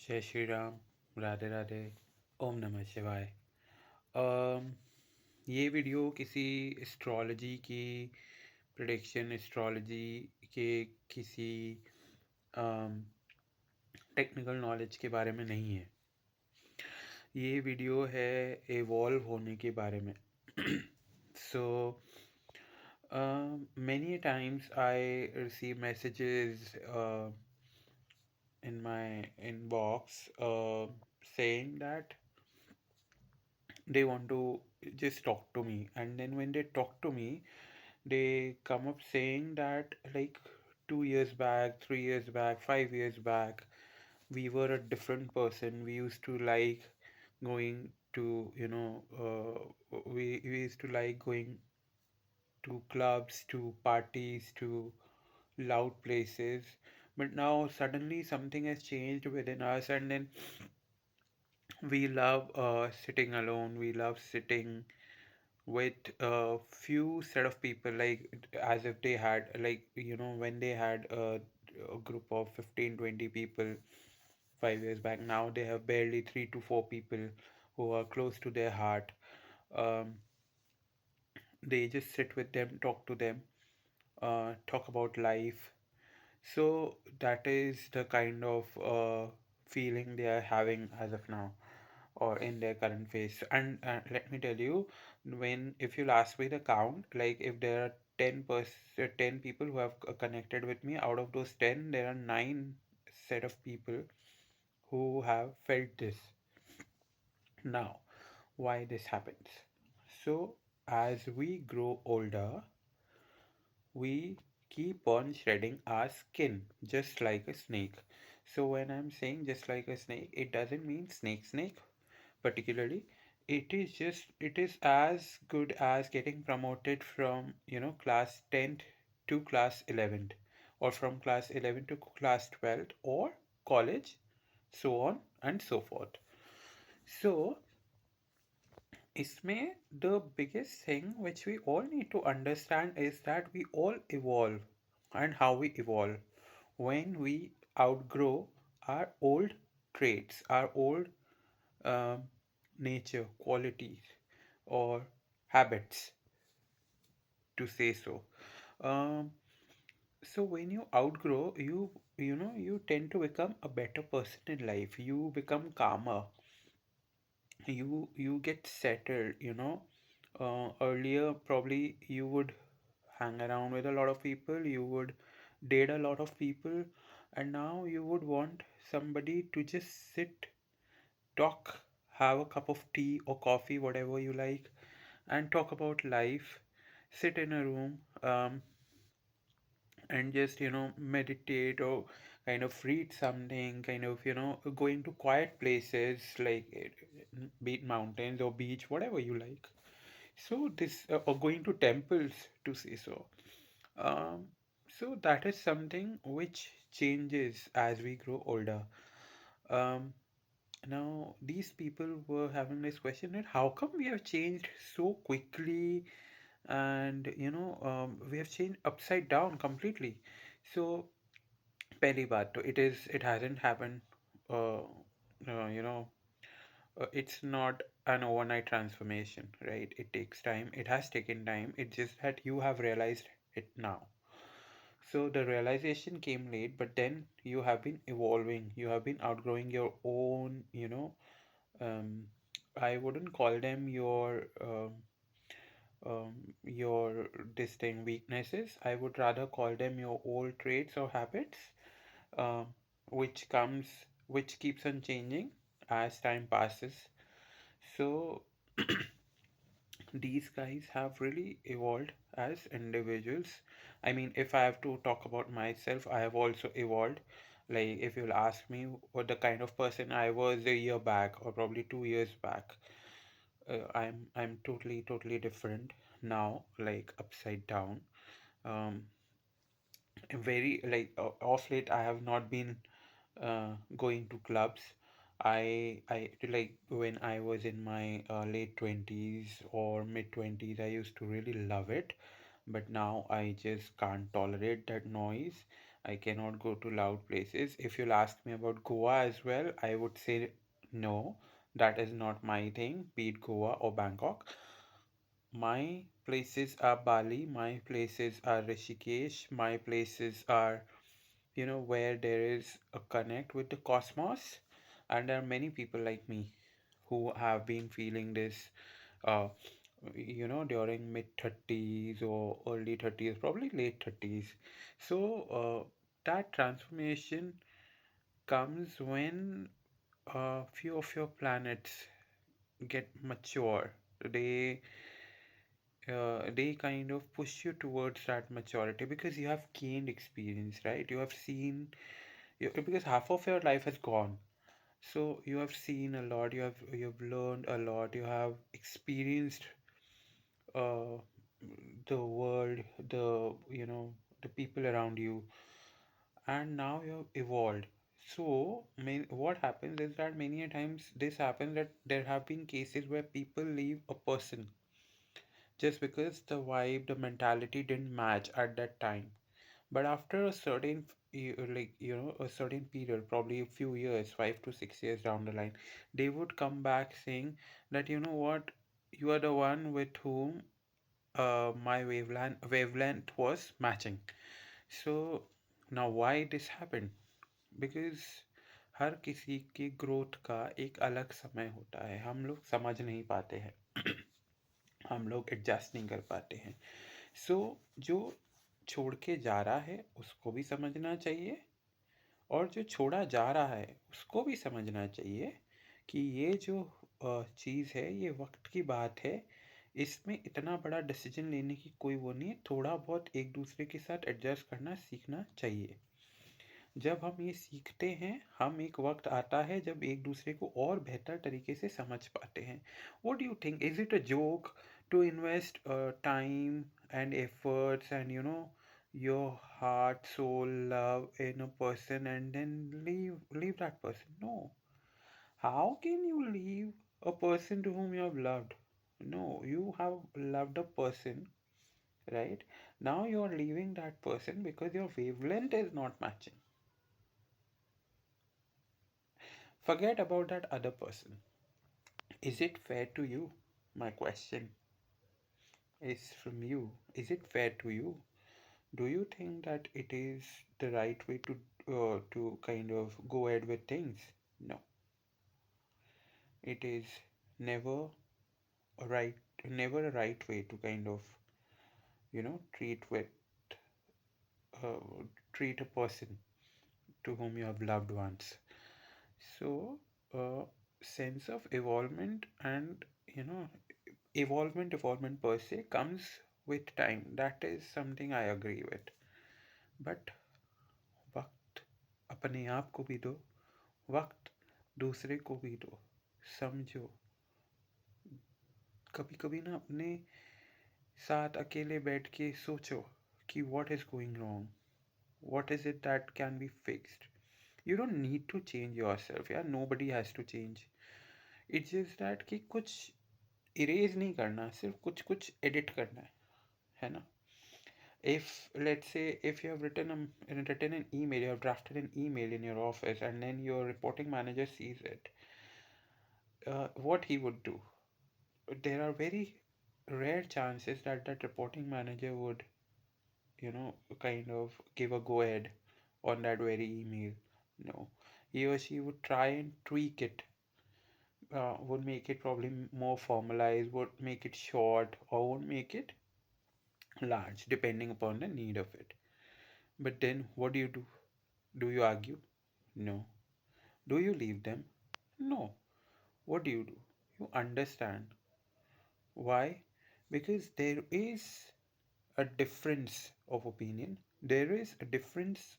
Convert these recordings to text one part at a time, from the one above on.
जय श्री राम। राधे राधे। ओम नमः शिवाय। अम, ये वीडियो किसी एस्ट्रोलॉजी की प्रेडिक्शन, एस्ट्रोलॉजी के किसी टेक्निकल नॉलेज के बारे में नहीं है। ये वीडियो है एवॉल्व होने के बारे में। सो many times I receive messages in my inbox saying that they want to just talk to me, and then when they talk to me they come up saying that, like, 2 years back, 3 years back, 5 years back, we were a different person. We used to like going to, we used to like going to clubs, to parties, to loud places, but now suddenly something has changed within us, and then we love sitting alone. We love sitting with a few set of people, like as if they had, like, when they had a group of 15, 20 people 5 years back. Now they have barely 3 to 4 people who are close to their heart. um, they just sit with them, talk to them, talk about life. So that is the kind of feeling they are having as of now, or in their current phase. And let me tell you, when if you'll ask me the count, like if there are 10 people who have connected with me, out of those 10, there are 9 set of people who have felt this. Now, why this happens? So, as we grow older, we keep on shredding our skin just like a snake. So when I'm saying just like a snake, it doesn't mean snake particularly. It is as good as getting promoted from, class 10th to class 11th, or from class 11 to class 12th, or college, so on and so forth. So इसमें the biggest thing which we all need to understand is that we all evolve. And how we evolve: when we outgrow our old traits, our old um, nature, qualities, or habits, to say so. Um, so when you outgrow, you tend to become a better person in life. You become calmer. You get settled. Earlier probably you would hang around with a lot of people, you would date a lot of people, and now you would want somebody to just sit, talk, have a cup of tea or coffee, whatever you like, and talk about life, sit in a room, and just, meditate, or kind of read something, kind of, going to quiet places, like be it mountains or beach, whatever you like. So this, or going to temples, to say so. um, so that is something which changes as we grow older. um, Now these people were having this question, that how come we have changed so quickly, and we have changed upside down completely. So पहली बात तो, it hasn't happened, uh, uh, you know it's not an overnight transformation, right? It takes time, it has taken time, it's just that you have realized it now. So the realization came late, but then you have been evolving, you have been outgrowing your own, um, I wouldn't call them your distinct weaknesses. I would rather call them your old traits or habits, um, which keeps on changing as time passes. So these guys have really evolved as individuals. I mean, if I have to talk about myself, I have also evolved. Like, if you'll ask me what the kind of person I was a year back, or probably 2 years back, I'm totally different now, like upside down. Um, very, like, off late, I have not been going to clubs. I like, when I was in my late 20s or mid 20s, I used to really love it, but now I just can't tolerate that noise. I cannot go to loud places. If you'll ask me about Goa as well, I would say no, that is not my thing, be it Goa or Bangkok. My places are Bali, my places are Rishikesh, my places are, where there is a connect with the cosmos, and there are many people like me who have been feeling this, uh, during mid 30s or early 30s, probably late 30s. So, that transformation comes when a few of your planets get mature. They they kind of push you towards that maturity because you have gained experience, right? You have seen, because half of your life has gone. So you have seen a lot, you have learned a lot, you have experienced uh, the world, the people around you, and now you have evolved. So what happens is that many a times this happens that there have been cases where people leave a person just because the vibe, the mentality didn't match at that time. But after a certain, a certain period, probably a few years, 5 to 6 years down the line, they would come back saying that, you know what, you are the one with whom my wavelength was matching. So now why this happened? Because हर किसी की growth का एक अलग समय होता है, हम लोग समझ नहीं पाते हैं, हम लोग एडजस्ट नहीं कर पाते हैं। सो जो छोड़ के जा रहा है उसको भी समझना चाहिए, और जो छोड़ा जा रहा है उसको भी समझना चाहिए कि ये जो चीज़ है ये वक्त की बात है। इसमें इतना बड़ा डिसीजन लेने की कोई वो नहीं है, थोड़ा बहुत एक दूसरे के साथ एडजस्ट करना सीखना चाहिए। जब हम ये सीखते हैं, हम एक वक्त आता है जब एक दूसरे को और बेहतर तरीके से समझ पाते हैं। What do you think, is it a joke to invest time and efforts and your heart, soul, love in a person and then leave that person? No. How can you leave a person to whom you have loved? No, you have loved a person, right? Now you're leaving that person because your wavelength is not matching. Forget about that other person. Is it fair to you? My question is from you. Is it fair to you? Do you think that it is the right way to kind of go ahead with things? No, it is never a right, never a right way to kind of uh, treat a person to whom you have loved once. So, sense of evolvement and you know evolvement per se comes with time. That is something I agree with. But वक्त अपने आप को भी दो, वक्त दूसरे को भी दो। समझो, कभी कभी ना अपने साथ अकेले बैठ के सोचो कि what is going wrong, what is it that can be fixed. You don't need to change yourself, यार, nobody has to change. It's just that कि कुछ इरेज नहीं करना, सिर्फ कुछ कुछ एडिट करना है ना? If, let's say, if you have written an email, you have drafted an email in your office, and then your reporting manager sees it, what he would do? There are very rare chances that that reporting manager would, kind of give a go ahead on that very email. No, he or she would try and tweak it, would make it probably more formalized, would make it short, or would make it large, depending upon the need of it. But then what do you do? Do you argue? No. Do you leave them? No. What do you do? You understand. Why? Because there is a difference of opinion. There is a difference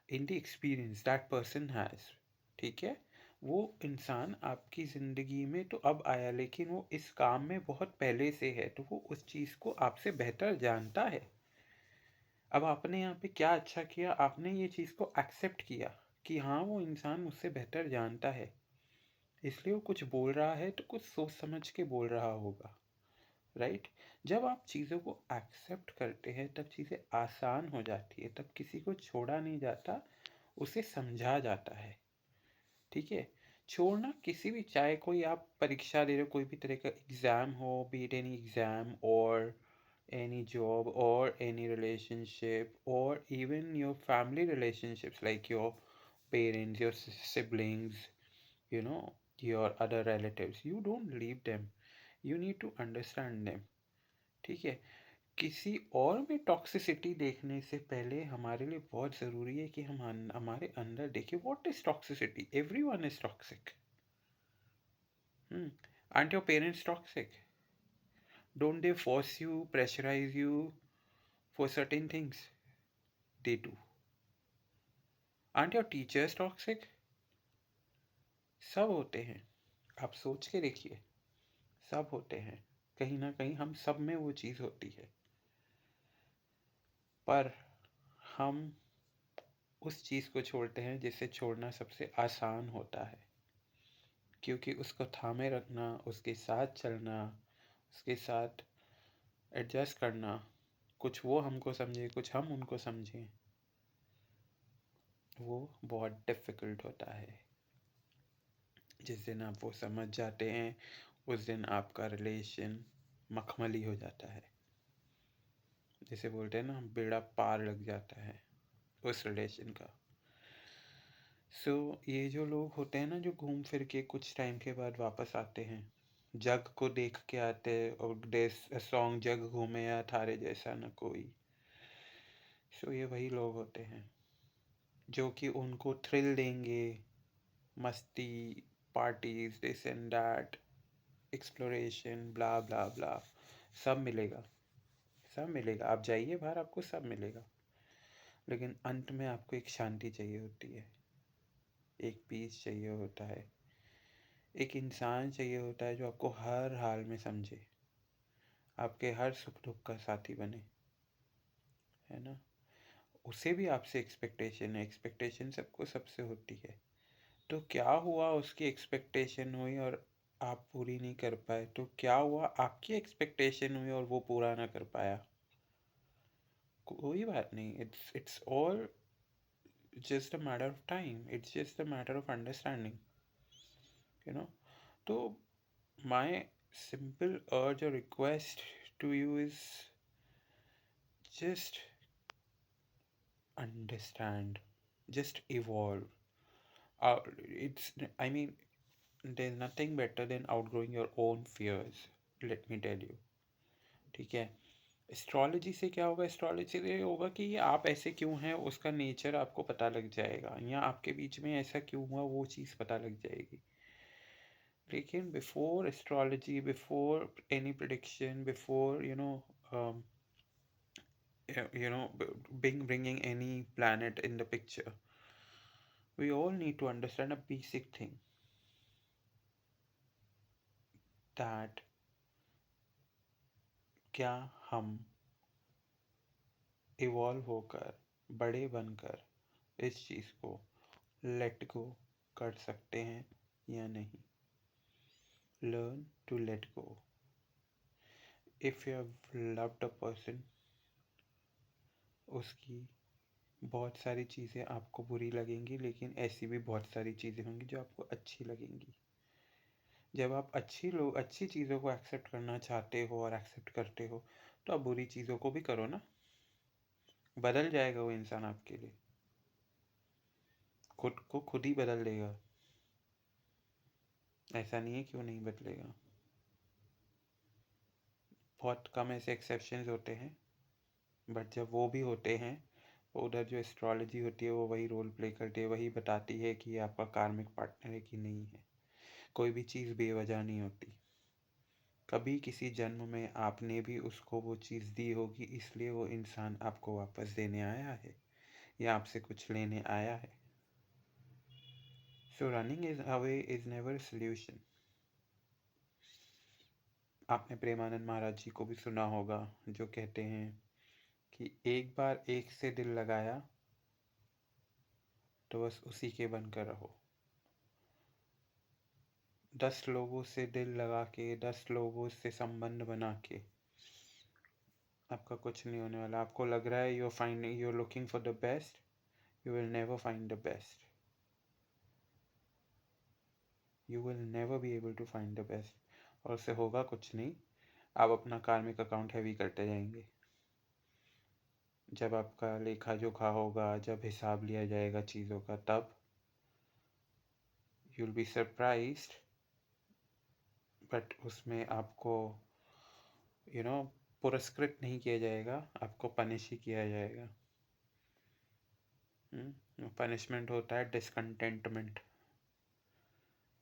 in the experience that person has. ठीक है? वो इंसान आपकी ज़िंदगी में तो अब आया, लेकिन वो इस काम में बहुत पहले से है, तो वो उस चीज़ को आपसे बेहतर जानता है। अब आपने यहाँ पे क्या अच्छा किया, आपने ये चीज़ को एक्सेप्ट किया कि हाँ, वो इंसान मुझसे बेहतर जानता है, इसलिए वो कुछ बोल रहा है तो कुछ सोच समझ के बोल रहा होगा, राइट? जब आप चीज़ों को एक्सेप्ट करते हैं तब चीज़ें आसान हो जाती है, तब किसी को छोड़ा नहीं जाता, उसे समझा जाता है। ठीक है? छोड़ना किसी भी, चाहे कोई आप परीक्षा दे रहे हो, कोई भी तरह का एग्ज़ाम हो, बी इट एनी एग्ज़ाम और any job or any relationship or even your family relationships like your parents, your siblings, you know, your other relatives. You don't leave them. You need to understand them. ठीक है? किसी और में toxicity देखने से पहले हमारे लिए बहुत ज़रूरी है कि हम हमारे अंदर देखें what is toxicity. Everyone is toxic. Aren't your parents toxic? Don't they force you, pressurize you for certain things? They do. Aren't your teachers toxic? सब होते हैं. आप सोच के देखिए, सब होते हैं. कहीं ना कहीं हम सब में वो चीज़ होती है, पर हम उस चीज़ को छोड़ते हैं जिसे छोड़ना सबसे आसान होता है, क्योंकि उसको थामे रखना, उसके साथ चलना, उसके साथ एडजस्ट करना, कुछ वो हमको समझे, कुछ हम उनको समझें, वो बहुत डिफ़िकल्ट होता है. जिस दिन आप वो समझ जाते हैं, उस दिन आपका रिलेशन मखमली हो जाता है. जैसे बोलते हैं ना, बेड़ा पार लग जाता है उस रिलेशन का. ये जो लोग होते हैं ना, जो घूम फिर के कुछ टाइम के बाद वापस आते हैं, जग को देख के आते हैं, और देश सॉन्ग जग घूमे या थारे जैसा न कोई. ये वही लोग होते हैं जो कि उनको थ्रिल देंगे, मस्ती, parties, this and that, exploration, blah blah blah. सब मिलेगा, सब मिलेगा. आप जाइए बाहर, आपको सब मिलेगा. लेकिन अंत में आपको एक शांति चाहिए होती है, एक पीस चाहिए होता है, एक इंसान चाहिए होता है जो आपको हर हाल में समझे, आपके हर सुख दुख का साथी बने, है ना? उसे भी आपसे एक्सपेक्टेशन है. एक्सपेक्टेशन सबको सबसे होती है. तो क्या हुआ, उसकी एक्सपेक्टेशन हुई और आप पूरी नहीं कर पाए, तो क्या हुआ, आपकी एक्सपेक्टेशन हुई और वो पूरा ना कर पाया. कोई बात नहीं. It's all just a matter of time. It's just a matter of understanding, you know. So my simple urge or request to you is just understand, just evolve. It's, I mean, there's nothing better than outgrowing your own fears. Let me tell you. ठीक है? Astrology से क्या होगा? Astrology से होगा कि आप ऐसे क्यों हैं, उसका नेचर आपको पता लग जाएगा, या आपके बीच में ऐसा क्यों हुआ, वो चीज़ पता लग जाएगी. लेकिन before astrology, before any prediction, before you know bringing any planet in the picture, we all need to understand a basic thing, that क्या हम इवॉल्व होकर, बड़े बनकर इस चीज़ को लेट गो कर सकते हैं या नहीं. Learn to let go. If you have loved a person, उसकी बहुत सारी चीज़ें आपको बुरी लगेंगी, लेकिन ऐसी भी बहुत सारी चीज़ें होंगी जो आपको अच्छी लगेंगी. जब आप अच्छी चीज़ों को एक्सेप्ट करना चाहते हो और एक्सेप्ट करते हो, तो आप बुरी चीज़ों को भी करो ना. बदल जाएगा वो इंसान आपके लिए, खुद को खुद ही बदल देगा. ऐसा नहीं है कि वो नहीं बदलेगा. बहुत कम ऐसे एक्सेप्शंस होते हैं, बट जब वो भी होते हैं, तो उधर जो एस्ट्रोलॉजी होती है वो वही रोल प्ले करती है, वही बताती है कि ये आपका कार्मिक पार्टनर है कि नहीं है. कोई भी चीज़ बेवजह नहीं होती. कभी किसी जन्म में आपने भी उसको वो चीज़ दी होगी, इसलिए वो इंसान आपको वापस देने आया है या आपसे कुछ लेने आया है. सो running is away is never solution. आपने प्रेमानंद महाराज जी को भी सुना होगा, जो कहते हैं कि एक बार एक से दिल लगाया तो बस उसी के बनकर रहो. 10 लोगों से दिल लगा के, 10 लोगों से संबंध बना के आपका कुछ नहीं होने वाला। आपको लग रहा है you are looking for the best, you will never find the best, you will never be able to find the best. और उससे होगा कुछ नहीं, आप अपना कार्मिक अकाउंट हैवी करते जाएंगे। जब आपका लेखा जोखा होगा, जब हिसाब लिया जाएगा चीज़ों का, तब you will be surprised. But उसमें आपको पुरस्कृत नहीं किया जाएगा, आपको पनिश ही किया जाएगा। पनिशमेंट होता है discontentment.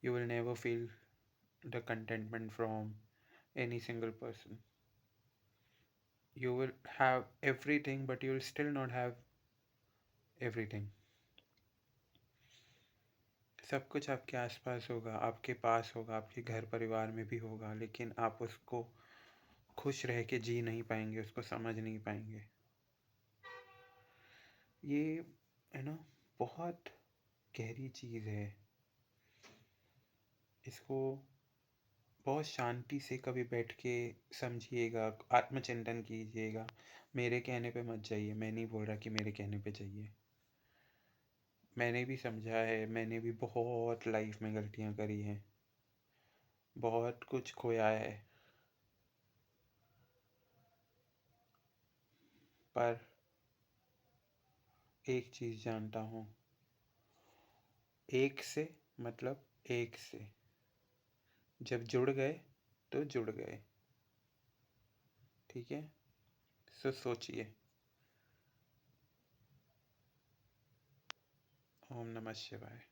You will never feel the contentment from any single person. You will have everything, but you will still not have everything. सब कुछ आपके आसपास होगा, आपके पास होगा, आपके घर परिवार में भी होगा, लेकिन आप उसको खुश रह के जी नहीं पाएंगे, उसको समझ नहीं पाएंगे। ये है ना, बहुत गहरी चीज़ है। इसको बहुत शांति से कभी बैठ के समझिएगा, आत्मचिंतन कीजिएगा। मेरे कहने पे मत जाइए, मैं नहीं बोल रहा कि मेरे कहने पे जाइए। मैंने भी समझा है, मैंने भी बहुत लाइफ में गलतियाँ करी हैं, बहुत कुछ खोया है, पर एक चीज़ जानता हूँ, एक से मतलब एक से जब जुड़ गए तो जुड़ गए। ठीक है, सोचिए। ओम नमः शिवाय।